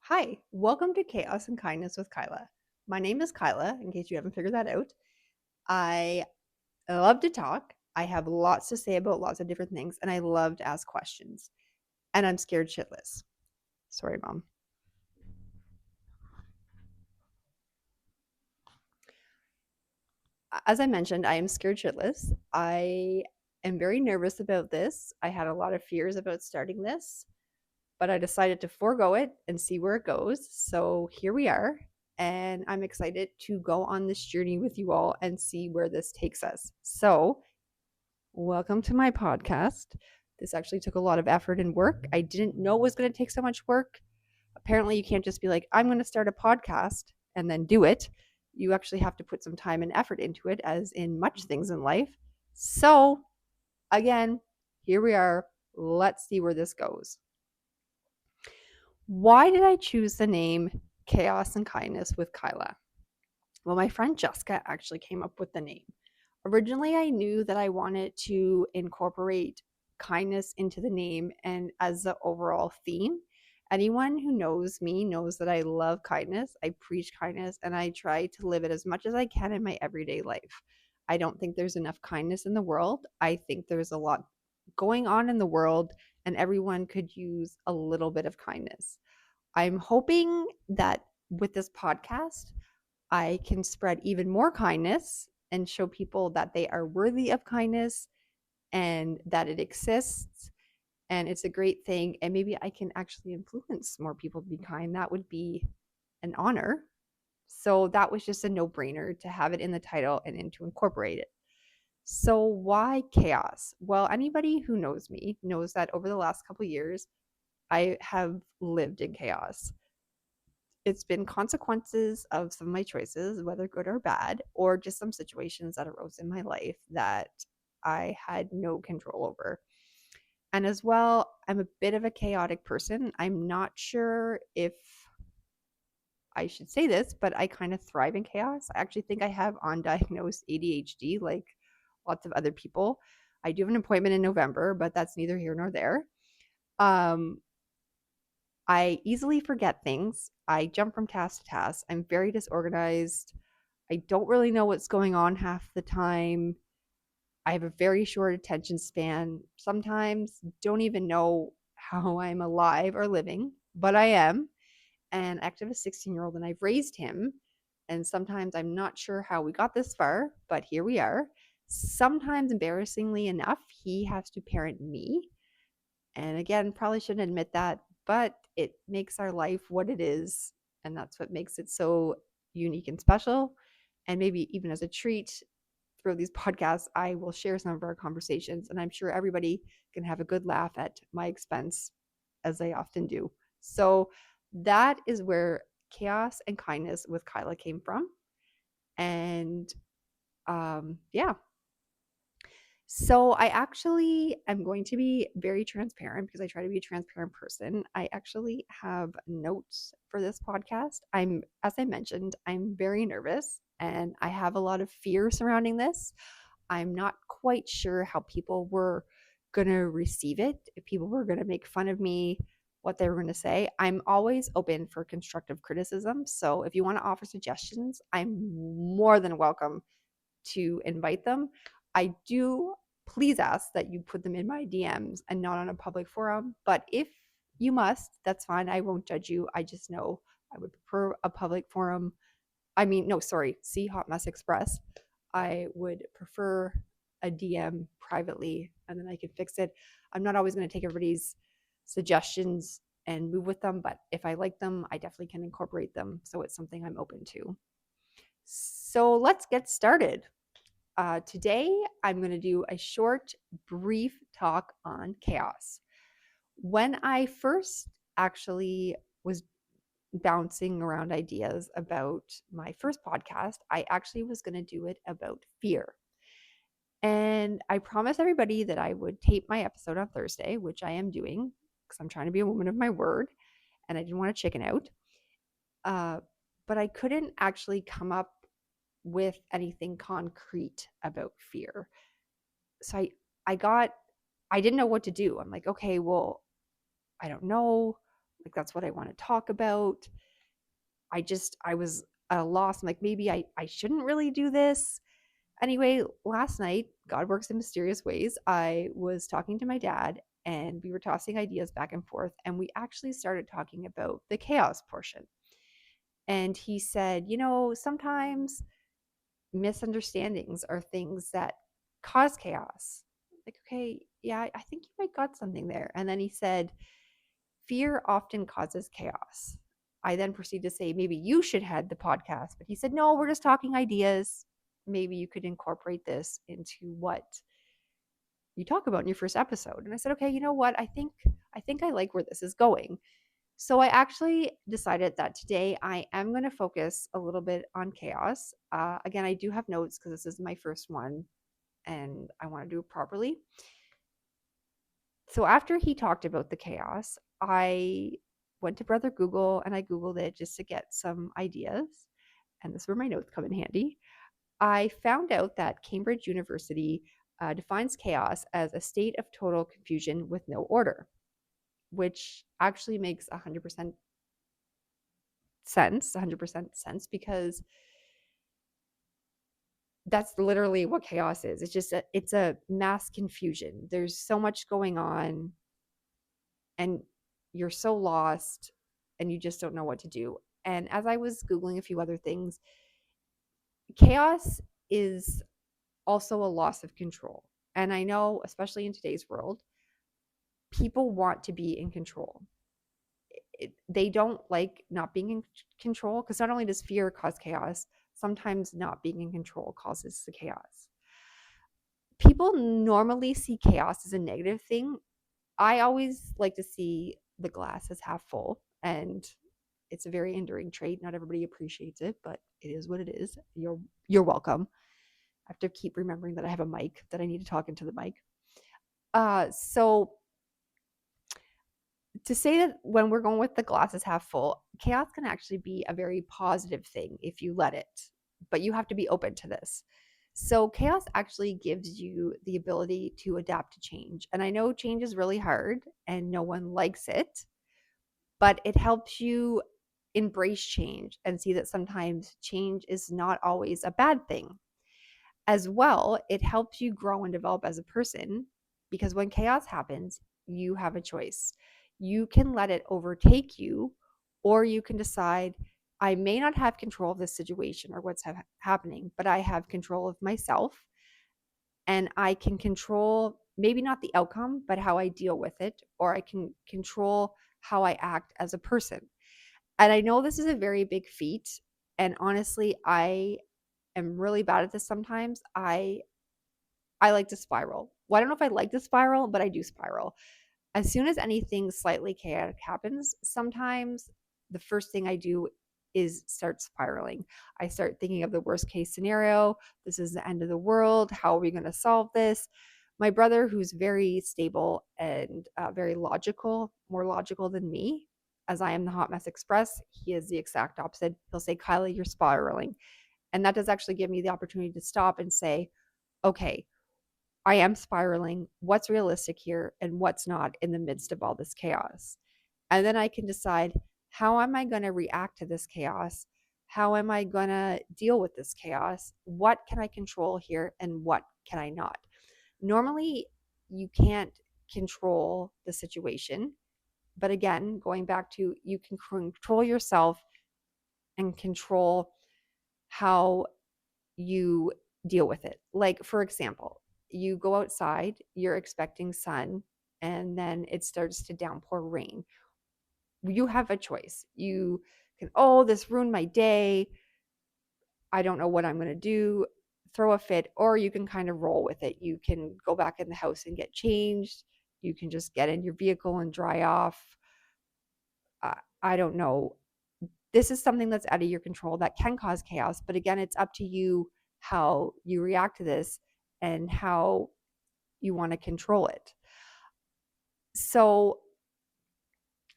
Hi, welcome to Chaos and Kindness with Kyla. My name is Kyla, in case you haven't figured that out. I love to talk. I have lots to say about lots of different things, and I love to ask questions. And I'm scared shitless. Sorry, Mom. As I mentioned, I am scared shitless. I am very nervous about this. I had a lot of fears about starting this, but I decided to forego it and see where it goes. So here we are. And I'm excited to go on this journey with you all and see where this takes us. So, welcome to my podcast. This actually took a lot of effort and work. I didn't know it was going to take so much work. Apparently, you can't just be like, I'm going to start a podcast and then do it. You actually have to put some time and effort into it, as in much things in life. So, again, here we are. Let's see where this goes. Why did I choose the name Chaos and Kindness with Kyla? Well, my friend Jessica actually came up with the name. Originally, I knew that I wanted to incorporate kindness into the name and as the overall theme. Anyone who knows me knows that I love kindness, I preach kindness, and I try to live it as much as I can in my everyday life. I don't think there's enough kindness in the world. I think there's a lot going on in the world, and everyone could use a little bit of kindness. I'm hoping that with this podcast, I can spread even more kindness and show people that they are worthy of kindness and that it exists and it's a great thing. And maybe I can actually influence more people to be kind. That would be an honor. So that was just a no brainer to have it in the title and to incorporate it. So why chaos? Well, anybody who knows me knows that over the last couple of years, I have lived in chaos. It's been consequences of some of my choices, whether good or bad, or just some situations that arose in my life that I had no control over. And as well, I'm a bit of a chaotic person. I'm not sure if I should say this, but I kind of thrive in chaos. I actually think I have undiagnosed ADHD like lots of other people. I do have an appointment in November, but that's neither here nor there. Um, I easily forget things. I jump from task to task. I'm very disorganized. I don't really know what's going on half the time. I have a very short attention span. Sometimes don't even know how I'm alive or living, but I am. And I have a 16-year-old and I've raised him. And sometimes I'm not sure how we got this far, but here we are. Sometimes, embarrassingly enough, he has to parent me. And again, probably shouldn't admit that, but it makes our life what it is. And that's what makes it so unique and special. And maybe even as a treat through these podcasts, I will share some of our conversations. And I'm sure everybody can have a good laugh at my expense, as they often do. So that is where chaos and kindness with Kyla came from. And yeah, so I actually am going to be very transparent because I try to be a transparent person. I actually have notes for this podcast. As I mentioned, I'm very nervous and I have a lot of fear surrounding this. I'm not quite sure how people were going to receive it, if people were going to make fun of me, what they were going to say. I'm always open for constructive criticism. So if you want to offer suggestions, I'm more than welcome to invite them. I do please ask that you put them in my DMs and not on a public forum. But if you must, that's fine. I won't judge you. I just know I would prefer a public forum. I mean, no, sorry, see Hot Mess Express. I would prefer a DM privately and then I can fix it. I'm not always going to take everybody's suggestions and move with them, but if I like them, I definitely can incorporate them. So it's something I'm open to. So let's get started. Today, I'm going to do a short, brief talk on chaos. When I first actually was bouncing around ideas about my first podcast, I actually was going to do it about fear. And I promised everybody that I would tape my episode on Thursday, which I am doing because I'm trying to be a woman of my word and I didn't want to chicken out. Uh, but I couldn't actually come up with anything concrete about fear. So I got I didn't know what to do. I'm like, okay, well, I don't know. Like, that's what I want to talk about. I was at a loss. I'm like, maybe I shouldn't really do this. Anyway, last night, God works in mysterious ways. I was talking to my dad and we were tossing ideas back and forth. And we actually started talking about the chaos portion. And he said, sometimes misunderstandings are things that cause chaos. Like, okay, yeah, I think you might got something there. And then he said, fear often causes chaos. I then proceeded to say, maybe you should head the podcast. But he said, no, we're just talking ideas. Maybe you could incorporate this into what you talk about in your first episode. And I said, okay, you know what? I think I like where this is going. So I actually decided that today I am going to focus a little bit on chaos. Again, I do have notes because this is my first one and I want to do it properly. So after he talked about the chaos, I went to Brother Google and I Googled it just to get some ideas. And this is where my notes come in handy. I found out that Cambridge University defines chaos as a state of total confusion with no order, which actually makes 100% sense because that's literally what chaos is. It's a mass confusion. There's so much going on and you're so lost and you just don't know what to do. And as I was Googling a few other things, chaos is also a loss of control. And I know, especially in today's world, people want to be in control. They don't like not being in control because not only does fear cause chaos, sometimes not being in control causes the chaos. People normally see chaos as a negative thing. I always like to see the glass as half full, and it's a very enduring trait. Not everybody appreciates it, but it is what it is. You're welcome. I have to keep remembering that I have a mic, that I need to talk into the mic. So to say that when we're going with the glass is half full, chaos can actually be a very positive thing if you let it, but you have to be open to this. So chaos actually gives you the ability to adapt to change. And I know change is really hard and no one likes it, but it helps you embrace change and see that sometimes change is not always a bad thing. As well, it helps you grow and develop as a person because when chaos happens, you have a choice. You can let it overtake you, or you can decide, I may not have control of this situation or what's happening, but I have control of myself and I can control maybe not the outcome, but how I deal with it, or I can control how I act as a person. And I know this is a very big feat. And honestly, I am really bad at this sometimes. I like to spiral. Well, I don't know if I like to spiral, but I do spiral. As soon as anything slightly chaotic happens, sometimes the first thing I do is start spiraling. I start thinking of the worst case scenario. This is the end of the world. How are we going to solve this? My brother, who's very stable and very logical, more logical than me, as I am the hot mess express, he is the exact opposite. He'll say, Kyla, you're spiraling. And that does actually give me the opportunity to stop and say, okay, I am spiraling. What's realistic here and what's not in the midst of all this chaos? And then I can decide, how am I going to react to this chaos? How am I going to deal with this chaos? What can I control here and what can I not? Normally, you can't control the situation. But again, going back to, you can control yourself and control how you deal with it. Like, for example, you go outside, you're expecting sun, and then it starts to downpour rain. You have a choice. You can, oh, this ruined my day. I don't know what I'm going to do. Throw a fit, or you can kind of roll with it. You can go back in the house and get changed. You can just get in your vehicle and dry off. I don't know. This is something that's out of your control that can cause chaos. But again, it's up to you how you react to this and how you want to control it. So,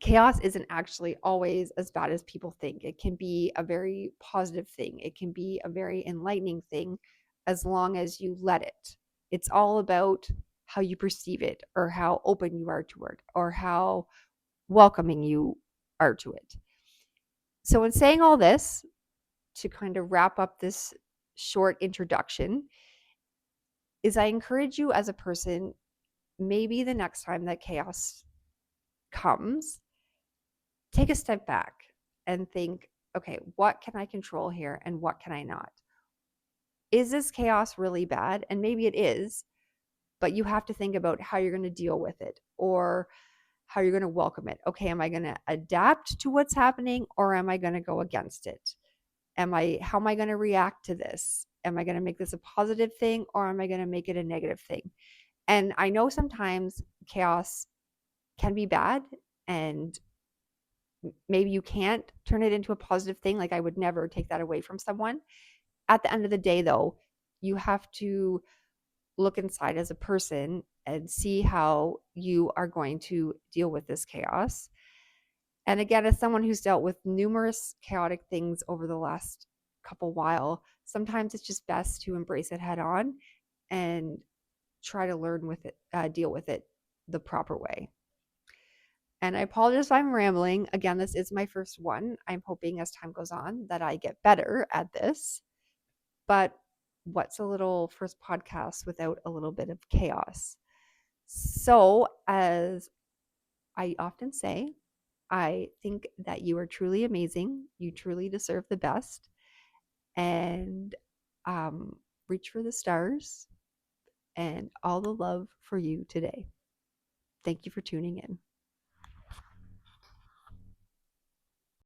chaos isn't actually always as bad as people think. It can be a very positive thing, it can be a very enlightening thing as long as you let it. It's all about how you perceive it, or how open you are to it, or how welcoming you are to it. So, in saying all this, to kind of wrap up this short introduction, is I encourage you as a person, maybe the next time that chaos comes, take a step back and think, okay, what can I control here and what can I not? Is this chaos really bad? And maybe it is, but you have to think about how you're going to deal with it or how you're going to welcome it. Okay, am I going to adapt to what's happening or am I going to go against it? How am I going to react to this? Am I going to make this a positive thing or am I going to make it a negative thing? And I know sometimes chaos can be bad and maybe you can't turn it into a positive thing. Like I would never take that away from someone. At the end of the day, though, you have to look inside as a person and see how you are going to deal with this chaos. And again, as someone who's dealt with numerous chaotic things over the last couple while, sometimes it's just best to embrace it head on and try to learn with it, deal with it the proper way. And I apologize if I'm rambling. Again, this is my first one. I'm hoping as time goes on that I get better at this. But what's a little first podcast without a little bit of chaos? So, as I often say, I think that you are truly amazing. You truly deserve the best. And reach for the stars and all the love for you today. Thank you for tuning in.